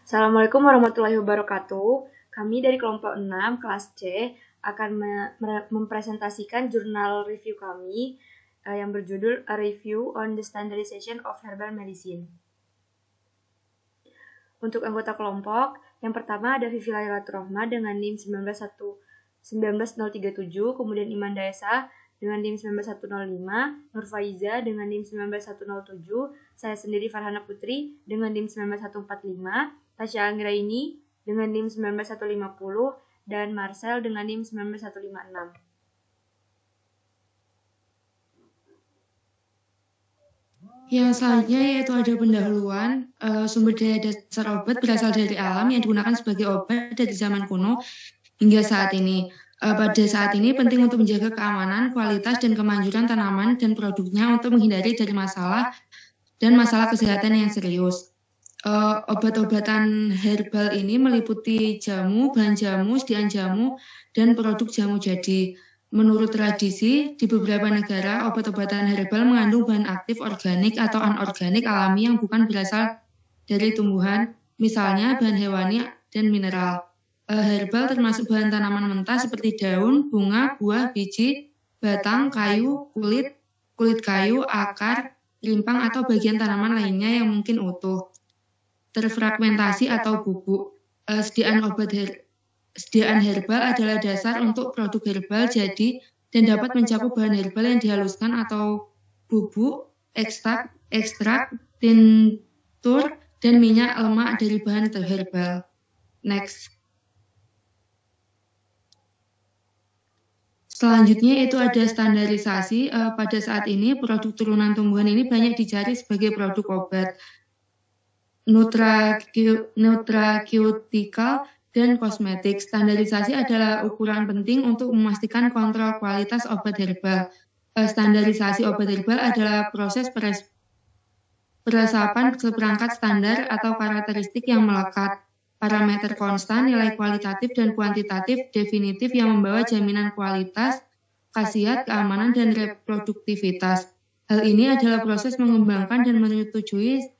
Assalamualaikum warahmatullahi wabarakatuh. Kami dari kelompok 6 kelas C akan mempresentasikan jurnal review kami yang berjudul A Review on the Standardization of Herbal Medicine. Untuk anggota kelompok, yang pertama ada Vivi Lailatul Rahma dengan NIM 19037, kemudian Iman Daesa dengan NIM 19105, Nur Faiza dengan NIM 19107, saya sendiri Farhana Putri dengan NIM 19145, Tasya Anggraini dengan NIM 19150, dan Marcel dengan NIM 19156. Yang selanjutnya yaitu ada pendahuluan. Sumber daya dasar obat berasal dari alam yang digunakan sebagai obat dari zaman kuno hingga saat ini. Pada saat ini penting untuk menjaga keamanan, kualitas, dan kemanjuran tanaman dan produknya untuk menghindari dari masalah kesehatan yang serius. Obat-obatan herbal ini meliputi jamu, bahan jamu, sediaan jamu, dan produk jamu jadi. Menurut tradisi, di beberapa negara, obat-obatan herbal mengandung bahan aktif organik atau anorganik alami yang bukan berasal dari tumbuhan, misalnya bahan hewani dan mineral. Herbal termasuk bahan tanaman mentah seperti daun, bunga, buah, biji, batang, kayu, kulit kayu, akar, rimpang, atau bagian tanaman lainnya yang mungkin utuh, terfragmentasi atau bubuk. Sediaan herbal adalah dasar untuk produk herbal jadi dan dapat mencakup bahan herbal yang dihaluskan atau bubuk, ekstrak, tinctur, dan minyak lemak dari bahan herbal. Next. Selanjutnya itu ada standarisasi. Pada saat ini produk turunan tumbuhan ini banyak dicari sebagai produk obat, nutraceutical, dan kosmetik. Standarisasi adalah ukuran penting untuk memastikan kontrol kualitas obat herbal. Standarisasi obat herbal adalah proses peresapan seperangkat standar atau karakteristik yang melekat, parameter konstan, nilai kualitatif dan kuantitatif definitif yang membawa jaminan kualitas, khasiat, keamanan, dan reproduktivitas. Hal ini adalah proses mengembangkan dan menyetujui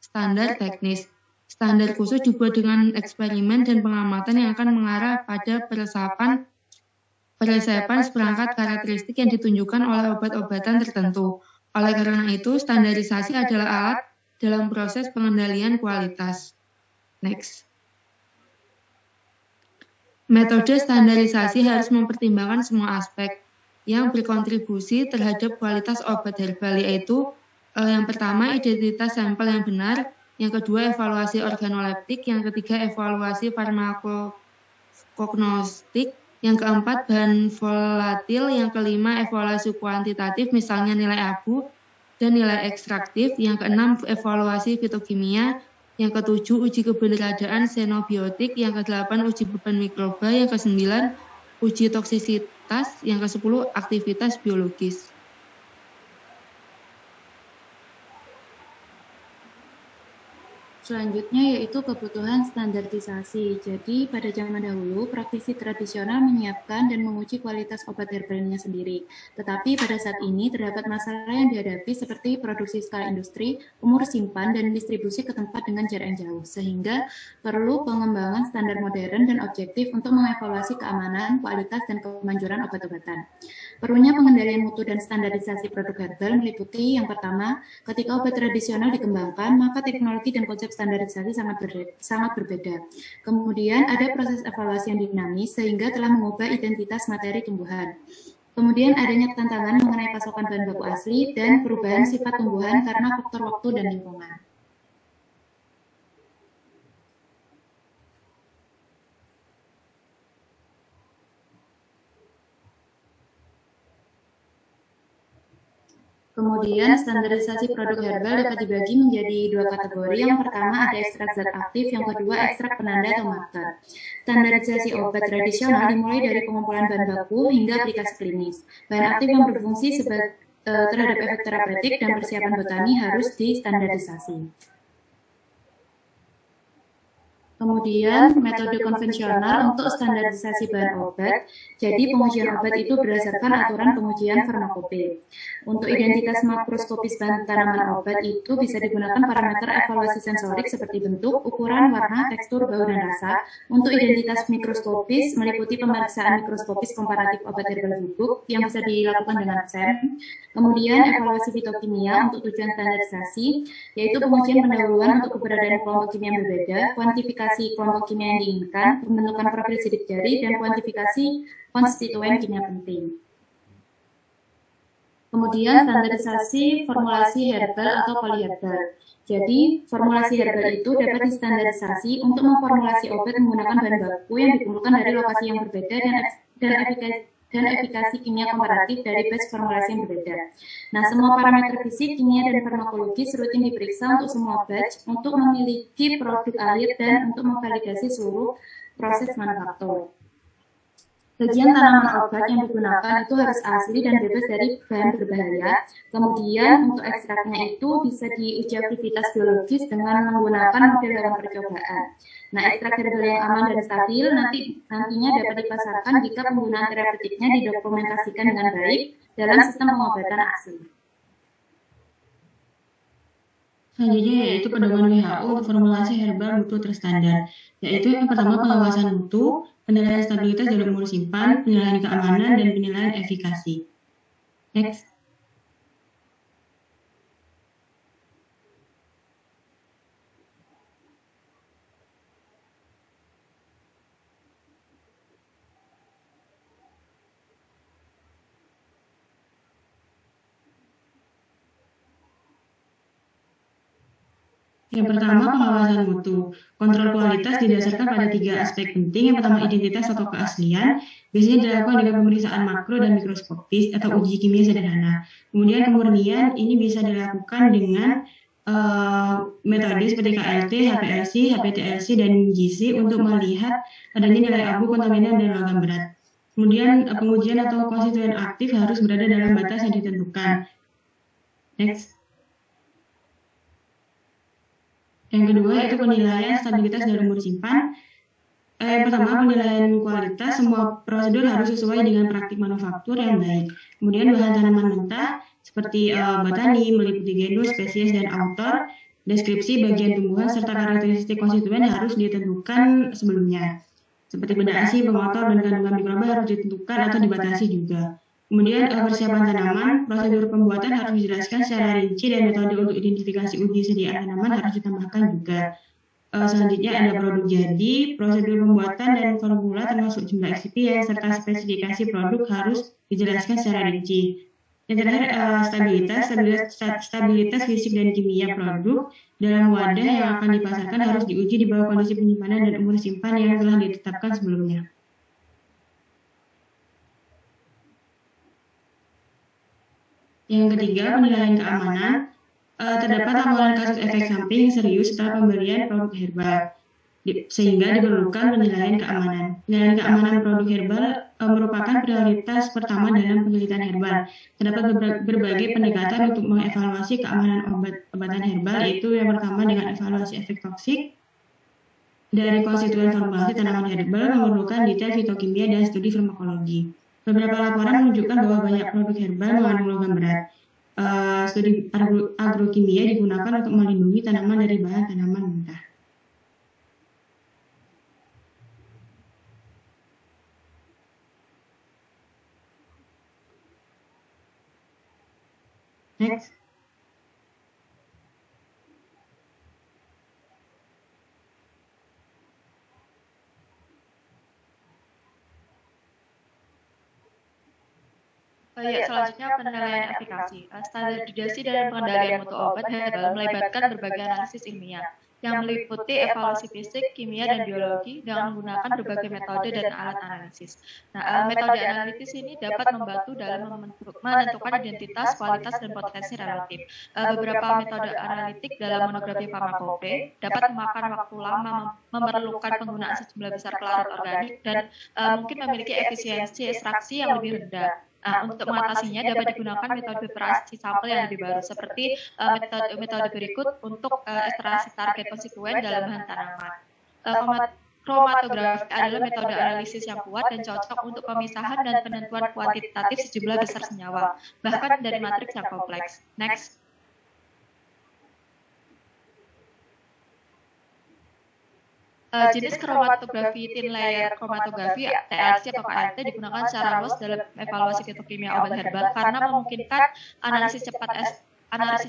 standar teknis. Standar khusus dibuat dengan eksperimen dan pengamatan yang akan mengarah pada peresapan seperangkat karakteristik yang ditunjukkan oleh obat-obatan tertentu. Oleh karena itu, standarisasi adalah alat dalam proses pengendalian kualitas. Next. Metode standarisasi harus mempertimbangkan semua aspek yang berkontribusi terhadap kualitas obat herbal, yaitu yang pertama, identitas sampel yang benar, yang kedua, evaluasi organoleptik, yang ketiga, evaluasi farmakognostik, yang keempat, bahan volatil, yang kelima, evaluasi kuantitatif, misalnya nilai abu dan nilai ekstraktif, yang keenam, evaluasi fitokimia, yang ketujuh, uji keberadaan xenobiotik, yang kedelapan, uji beban mikroba, yang kesembilan, uji toksisitas, yang kesepuluh, aktivitas biologis. Selanjutnya yaitu kebutuhan standarisasi. Jadi pada zaman dahulu praktisi tradisional menyiapkan dan menguji kualitas obat herbalnya sendiri. Tetapi pada saat ini terdapat masalah yang dihadapi seperti produksi skala industri, umur simpan, dan distribusi ke tempat dengan jarak yang jauh. Sehingga perlu pengembangan standar modern dan objektif untuk mengevaluasi keamanan, kualitas, dan kemanjuran obat-obatan. Perlunya pengendalian mutu dan standarisasi produk herbal meliputi yang pertama, ketika obat tradisional dikembangkan, maka teknologi dan konsep standarisasi sangat berbeda. Kemudian ada proses evaluasi yang dinamis sehingga telah mengubah identitas materi tumbuhan. Kemudian adanya tantangan mengenai pasokan bahan baku asli dan perubahan sifat tumbuhan karena faktor waktu dan lingkungan. Kemudian, standarisasi produk herbal dapat dibagi menjadi dua kategori. Yang pertama ada ekstrak zat aktif, yang kedua ekstrak penanda atau marker. Standarisasi obat tradisional dimulai dari pengumpulan bahan baku hingga aplikasi klinis. Bahan aktif yang berfungsi terhadap efek terapeutik dan persiapan botani harus distandarisasi. Kemudian Kemudian metode konvensional untuk standarisasi bahan obat. Jadi pengujian obat itu berdasarkan aturan pengujian farmakope. Untuk identitas makroskopis bahan tanaman obat itu bisa digunakan parameter evaluasi sensorik seperti bentuk, ukuran, warna, tekstur, bau, dan rasa. Untuk identitas mikroskopis meliputi pemeriksaan mikroskopis komparatif obat herbal bubuk yang bisa dilakukan dengan SEM. Kemudian evaluasi fitokimia untuk tujuan standarisasi, yaitu pengujian pendahuluan untuk keberadaan kelompok kimia yang berbeda, kuantifikasi kelompok kimia yang diinginkan, pembentukan profil sidik jari, dan kuantifikasi konstituen kimia penting. Kemudian standarisasi formulasi herbal atau poliherbal. Jadi, formulasi herbal itu dapat distandarisasi untuk memformulasi obat menggunakan bahan baku yang dikumpulkan dari lokasi yang berbeda dan efikasi kimia komparatif dari batch formulasi yang berbeda. Nah, semua parameter fisik, kimia, dan farmakologis rutin diperiksa untuk semua batch untuk memiliki produk akhir dan untuk memvalidasi seluruh proses manufaktur. Bagian tanaman obat yang digunakan itu harus asli dan bebas dari bahan berbahaya. Kemudian untuk ekstraknya itu bisa diuji aktivitas biologis dengan menggunakan model hewan percobaan. Nah, ekstrak herbal yang aman dan stabil nantinya dapat dipasarkan jika penggunaan terapeutiknya didokumentasikan dengan baik dalam sistem pengobatan asli. Selanjutnya yaitu pedoman WHO untuk formulasi herbal mutu terstandar, yaitu yang pertama pengawasan mutu, penilaian stabilitas dalam umur simpan, penilaian keamanan, dan penilaian efikasi. Next. Yang pertama, pengawasan mutu. Kontrol kualitas didasarkan pada 3 aspek penting. Yang pertama, identitas atau keaslian. Biasanya dilakukan dengan pemeriksaan makro dan mikroskopis atau uji kimia sederhana. Kemudian kemurnian ini bisa dilakukan dengan metode seperti KLT, HPLC, HPTLC, dan GC untuk melihat adanya nilai abu, kontaminan, dan logam berat. Kemudian pengujian atau konstituen aktif harus berada dalam batas yang ditentukan. Next. Yang kedua yaitu penilaian stabilitas dalam umur simpan. Pertama, penilaian kualitas. Semua prosedur harus sesuai dengan praktik manufaktur yang baik. Kemudian bahan tanaman mentah seperti botani, meliputi genus, spesies, dan autor, deskripsi bagian tumbuhan, serta karakteristik konstituen harus ditentukan sebelumnya. Seperti benda asing, pengotor, dan kandungan mikroba harus ditentukan atau dibatasi juga. Kemudian persiapan tanaman, prosedur pembuatan harus dijelaskan secara rinci dan metode untuk identifikasi uji sediaan tanaman harus ditambahkan juga. Selanjutnya ada produk jadi, prosedur pembuatan dan formula termasuk jumlah excipient serta spesifikasi produk harus dijelaskan secara rinci. Yang terakhir stabilitas fisik dan kimia produk dalam wadah yang akan dipasarkan harus diuji di bawah kondisi penyimpanan dan umur simpan yang telah ditetapkan sebelumnya. Yang ketiga, penilaian keamanan. Terdapat laporan kasus efek samping serius setelah pemberian produk herbal, sehingga diperlukan penilaian keamanan. Penilaian keamanan produk herbal merupakan prioritas pertama dalam penelitian herbal. Terdapat berbagai pendekatan untuk mengevaluasi keamanan obat-obatan herbal, yaitu yang pertama dengan evaluasi efek toksik dari konstituen formulasi tanaman herbal, memerlukan detail fitokimia dan studi farmakologi. Beberapa laporan menunjukkan bahwa banyak produk herbal mengandung logam berat. Studi agrokimia digunakan untuk melindungi tanaman dari bahan tanaman mentah. Next. Selanjutnya penilaian efikasi. Standarisasi dan pengendalian mutu obat herbal melibatkan berbagai analisis ilmiah yang meliputi evaluasi fisik, kimia, dan biologi dengan menggunakan berbagai metode dan alat analisis. Nah, metode analisis ini dapat membantu dalam menentukan identitas, kualitas, dan potensi relatif. Beberapa metode analitik dalam monografi farmakope dapat memakan waktu lama, memerlukan penggunaan sejumlah besar pelarut organik, dan mungkin memiliki efisiensi ekstraksi yang lebih rendah. Untuk mengatasinya dapat digunakan metode operasi sampel yang lebih baru seperti metode berikut untuk ekstraksi target konstituen dalam bahan tanaman. kromatografi adalah metode analisis yang kuat dan cocok untuk pemisahan dan penentuan kuantitatif sejumlah besar senyawa, bahkan dari matriks yang kompleks. Next. Jenis kromatografi thin layer kromatografi TLC atau KLT digunakan secara luas dalam evaluasi fitokimia obat herbal karena memungkinkan analisis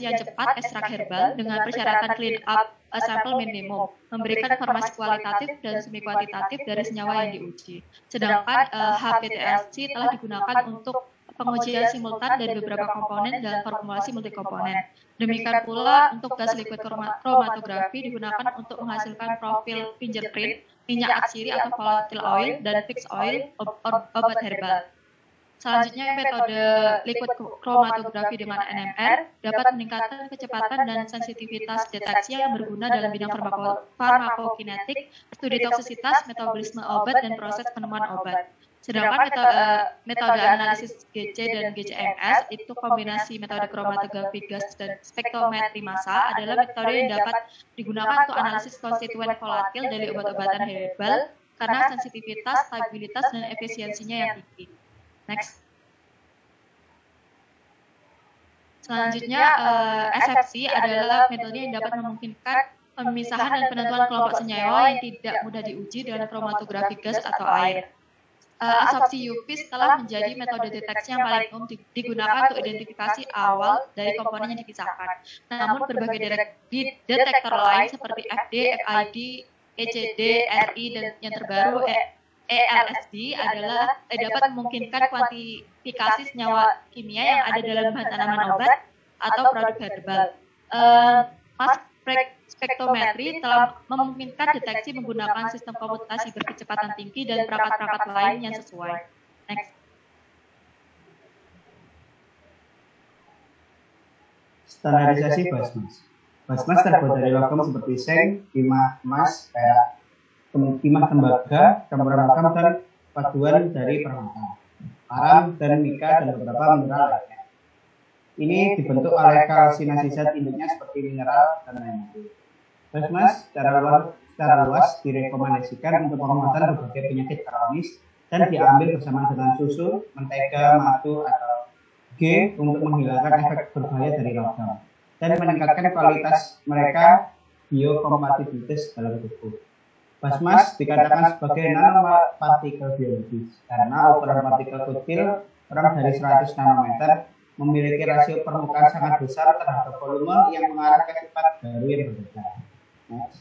yang cepat ekstrak herbal dengan persyaratan clean up sampel minimum, memberikan informasi kualitatif dan semi kuantitatif dari senyawa yang diuji. Sedangkan HPTLC telah digunakan untuk pengujian simultan dari beberapa komponen dalam formulasi multikomponen. Demikian pula untuk gas liquid kromatografi digunakan untuk menghasilkan profil fingerprint, minyak atsiri atau volatile oil, dan fixed oil obat herbal. Selanjutnya, metode liquid kromatografi dengan NMR dapat meningkatkan kecepatan dan sensitivitas deteksi yang berguna dalam bidang farmakokinetik, studi toksisitas, metabolisme obat, dan proses penemuan obat. Sedangkan metode analisis GC dan GCMS itu kombinasi metode kromatografi gas dan spektrometri massa adalah metode yang dapat digunakan untuk analisis konstituen volatil dari obat-obatan herbal karena sensitivitas, stabilitas, dan efisiensinya yang tinggi. Next. Selanjutnya, SFC adalah metode yang dapat memungkinkan pemisahan dan penentuan kelompok senyawa yang tidak mudah diuji dengan kromatografi gas atau air. Asopsi UV telah menjadi metode deteksi yang paling umum digunakan untuk identifikasi awal dari komponen yang dipisahkan. Namun berbagai detektor lain seperti FD, FID, ECD, RI, dan yang terbaru ELSD dapat memungkinkan kuantifikasi senyawa kimia yang ada dalam bahan tanaman obat atau produk herbal. Mass spektrometri telah memungkinkan deteksi menggunakan sistem komputasi berkecepatan tinggi dan perangkat-perangkat lain yang sesuai. Next. Standarisasi basmas. Basmas terbuat dari logam seperti seng, timah, emas, perak, timah tembaga, campuran logam dan paduan dari permata, arang dan mika dan beberapa mineral lainnya. Ini dibentuk oleh kalsinasi zat induknya seperti mineral dan lain-lain. Basmas secara luas direkomendasikan untuk pengobatan berbagai penyakit kronis dan diambil bersama dengan susu, mentega, madu, atau G untuk menghilangkan efek berbahaya dari logam dan meningkatkan kualitas mereka biokompatibilitas dalam tubuh. Basmas dikatakan sebagai nanopartikel biologis karena ukuran partikel kecil kurang dari 100 nanometer memiliki rasio permukaan sangat besar terhadap volume yang mengarah ke sifat baru yang berbeda. Next.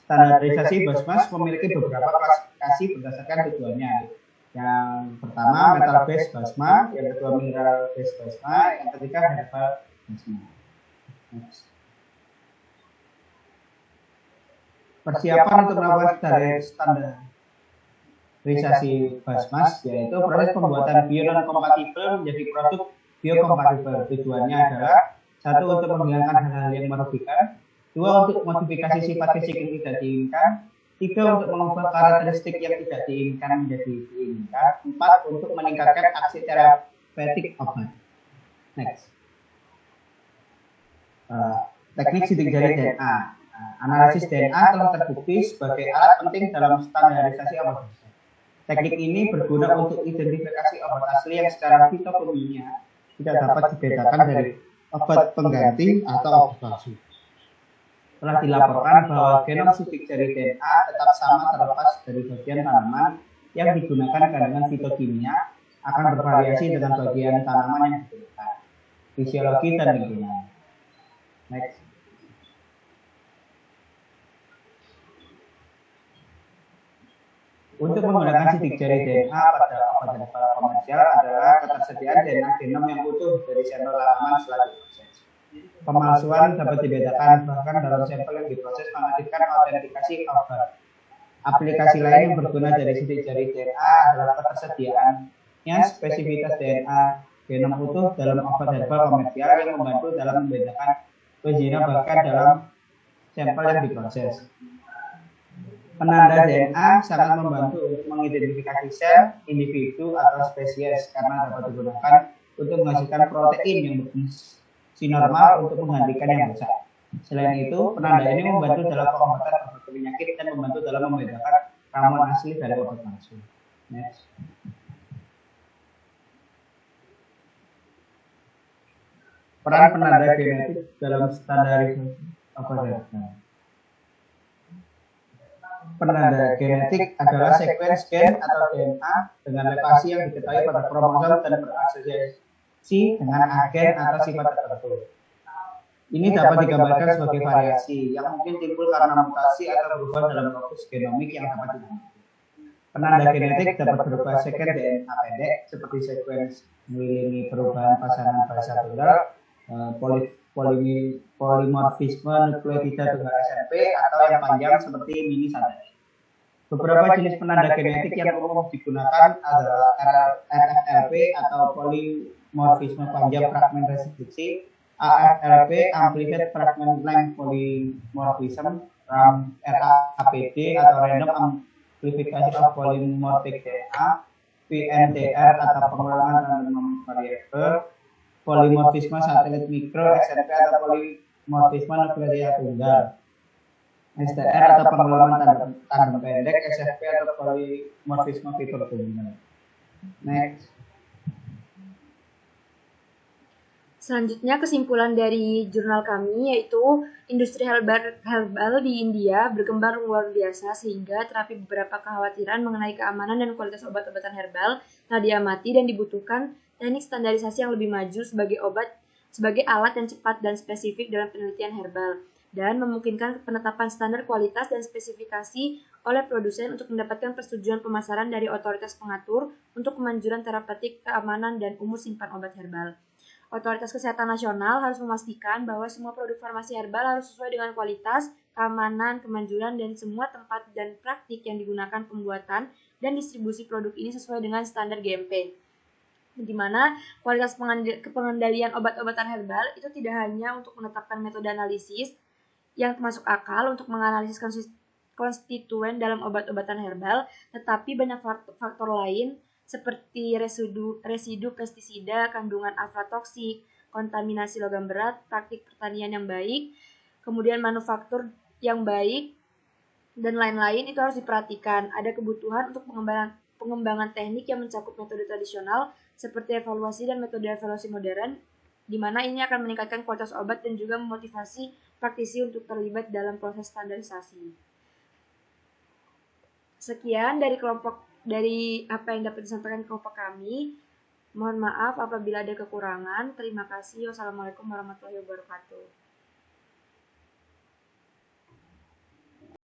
Standarisasi basmas memiliki beberapa klasifikasi berdasarkan tujuannya. Yang pertama metal base basma, yang kedua mineral base basma, yang ketiga herbal basma. Next. Persiapan untuk melakukan standarisasi basmas yaitu proses pembuatan bio-non-kompatibel menjadi produk biokompatibel. Tujuannya adalah satu, untuk menghilangkan hal-hal yang merugikan, dua, untuk modifikasi sifat fisik yang tidak diinginkan, tiga, untuk mengubah karakteristik yang tidak diinginkan menjadi diinginkan, empat, untuk meningkatkan aksi terapeutik obat. Next. Teknik sidik jari DNA. Analisis DNA telah terbukti sebagai alat penting dalam standarisasi obat. Teknik ini berguna untuk identifikasi obat asli yang secara fitokimia tidak dapat dibedakan dari obat pengganti atau obat palsu. Telah dilaporkan bahwa genom sidik jari DNA tetap sama terlepas dari bagian tanaman yang digunakan kandungan fitokimia akan bervariasi dengan bagian tanaman yang digunakan, fisiologi dan lingkungan. Next. Untuk menggunakan sidik jari DNA pada obat herbal komersial adalah ketersediaan DNA genom yang utuh dari sampel tanaman setelah diproses. Pemalsuan dapat dibedakan bahkan dalam sampel yang diproses menghadirkan autentikasi obat. Aplikasi lain yang berguna dari sidik jari DNA adalah ketersediaannya spesifitas DNA genom utuh dalam obat herbal komersial yang membantu dalam membedakan penzina bahkan dalam sampel yang diproses. Penanda DNA sangat membantu untuk mengidentifikasi sel, individu, atau spesies karena dapat digunakan untuk menghasilkan protein yang berfungsi normal untuk menggantikan yang rusak. Selain itu, penanda ini membantu dalam pengobatan berbagai penyakit dan membantu dalam membedakan ramuan asli dari obat palsu. Next. Peran penanda genetik dalam standarisasi obat herbal. Penanda genetik adalah sekuens gen atau DNA dengan lokasi yang diketahui pada kromosom dan berasosiasi dengan agen atau sifat tertentu. Ini dapat digambarkan sebagai variasi yang mungkin timbul karena mutasi atau perubahan dalam lokus genomik yang dapat diamati. Penanda genetik dapat berupa seken DNA pendek seperti sekuens mengiringi perubahan pasangan basa tunggal, polimorfisme nukleotida tunggal SNP, atau yang panjang seperti mini satelit. Beberapa jenis penanda genetik yang umum digunakan adalah RFLP atau polimorfisme panjang fragmen restriksi, AFLP amplified fragment length polymorphism, RAPD atau random amplification of polymorphic DNA, PNTR atau pengulangan random variable, polimorfisme satelit mikro, SNP atau polimorfisme nukleotida tunggal, STR atau pengulangan tandem pendek, SFP atau polimorfisme fitur tunggal. Next. Selanjutnya kesimpulan dari jurnal kami yaitu industri herbal di India berkembang luar biasa sehingga terapi beberapa kekhawatiran mengenai keamanan dan kualitas obat-obatan herbal telah diamati dan dibutuhkan teknik standarisasi yang lebih maju sebagai alat yang cepat dan spesifik dalam penelitian herbal dan memungkinkan penetapan standar kualitas dan spesifikasi oleh produsen untuk mendapatkan persetujuan pemasaran dari otoritas pengatur untuk kemanjuran terapeutik, keamanan, dan umur simpan obat herbal. Otoritas Kesehatan Nasional harus memastikan bahwa semua produk farmasi herbal harus sesuai dengan kualitas, keamanan, kemanjuran, dan semua tempat dan praktik yang digunakan pembuatan dan distribusi produk ini sesuai dengan standar GMP. Di mana kualitas pengendalian obat-obatan herbal itu tidak hanya untuk menetapkan metode analisis yang masuk akal untuk menganalisis konstituen dalam obat-obatan herbal, tetapi banyak faktor lain seperti residu pestisida, kandungan aflatoksik, kontaminasi logam berat, praktik pertanian yang baik, kemudian manufaktur yang baik, dan lain-lain itu harus diperhatikan. Ada kebutuhan untuk pengembangan teknik yang mencakup metode tradisional seperti evaluasi dan metode evaluasi modern, di mana ini akan meningkatkan kualitas obat dan juga memotivasi praktisi untuk terlibat dalam proses standarisasi. Sekian dari apa yang dapat disampaikan kelompok kami. Mohon maaf apabila ada kekurangan. Terima kasih. Wassalamualaikum warahmatullahi wabarakatuh.